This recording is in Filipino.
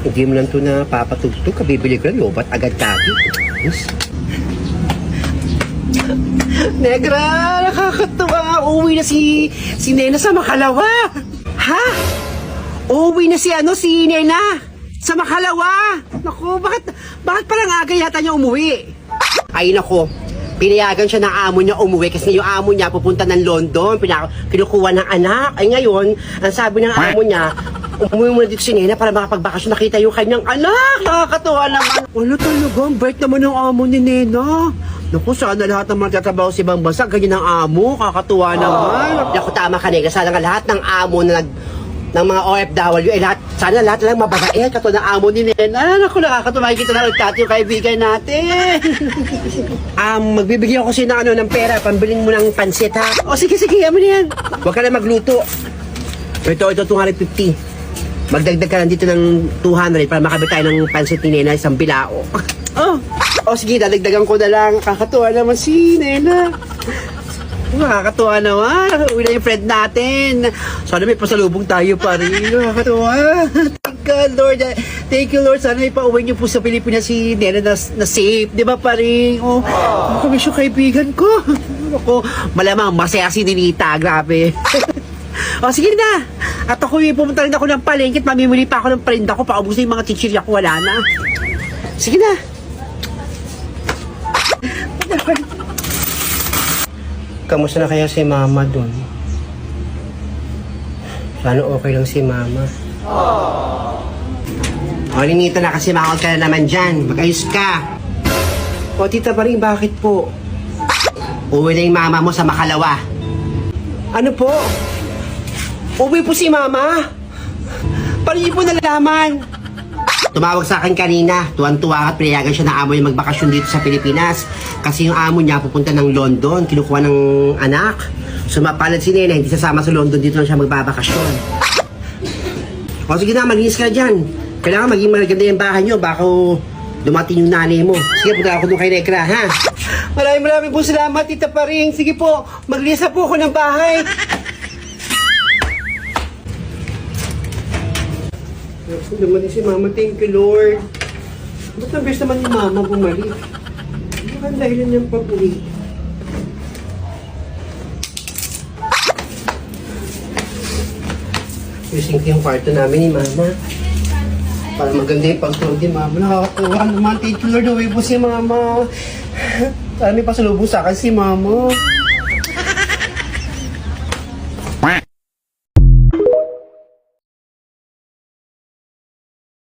Hindi mo lang ito na papatugtog. Kabibili ko lang, lobat agad kaki. Negra, nakakatuwa. Uuwi na si Nena sa Makalawa. Ha? Uuwi na si Nena sa Makalawa. Naku, bakit parang aga yata niya umuwi? Ay, naku. Pinayagan siya ng amo niya umuwi kasi yung amo niya pupunta ng London, kinukuha ng anak. Ay ngayon, ang sabi ng amo niya, umuwi muna dito si Nena para makapagbakasyon nakita yung kanyang anak. Nakakatuwa naman. Ano talaga, ang bait naman ng amo ni Nena. Naku, sana lahat ng magtatrabaho sa ibang bansa, ganyan ang amo, kakatuwa naman. Naku, tama ka, Negra, sana lahat ng amo na ng mga OFW, sana lahat lang mababait, katulad ng amo ni Nena. Naku, nakakatuwa kita na ulit yung kaibigan natin. Magbibigyan ako sa'yo ng pera, pambiling mo ng pansit, ha? O, sige, yaman yan. Huwag ka na magluto. Ito, 250. Magdagdag ka lang dito ng 200 para makabit tayo ng pansit ni Nena, isang bilao. Sige, dadagdagan ko na lang. Kakatuwa naman si Nena. Nakakatuwa naman. Uwi na yung friend natin. Sana may pasalubong tayo pa rin. Nakakatuwa. Thank God, Lord. Thank you, Lord. Sana ipauwi niyo po sa Pilipinas si Nena na safe. Di ba pa rin? Kami siya kaibigan ko. Ako, malamang masaya si Ninita. Grabe. Sige na. At ako pumunta rin ako ng palengke at mamimili pa ako ng parinda ko. Paubos na yung mga chichirya ko. Wala na. Sige na. Kamusta na kaya si Mama dun? Sana okay lang si Mama. Ninita na kasi makakot ka na naman dyan. Mag-ayos ka. Tita Maring, bakit po? Uwi na yung mama mo sa Makalawa. Ano po? Uwi po si Mama? Paano niyo po nalalaman? Tumawag sa akin kanina, tuwan-tuwa at pinayagan siya na amo niya magbakasyon dito sa Pilipinas. Kasi yung amo niya pupunta ng London, kinukuha ng anak. Sumapalad si Nena, hindi sasama sa London, dito lang siya magbabakasyon. Sige na, maglinis ka na dyan. Kailangan maging maganda yung bahay niyo, baka dumating yung nanay mo. Sige, punta ako doon kay Negra, ha? Maraming po salamat, Tita Paring. Sige po, maglinis na po ako ng bahay. Ako naman din si Mama, thank you, Lord. Ba't ang best naman ni Mama bumalik? Ano ba ang dahilan niyang pag-uwi? Using ko yung kwarto namin ni Mama. Para maganda yung pagtulog ni Mama. Nakakakuha naman, thank you, Lord. Uwi po si Mama. Sana may pasalubong sa akin si Mama.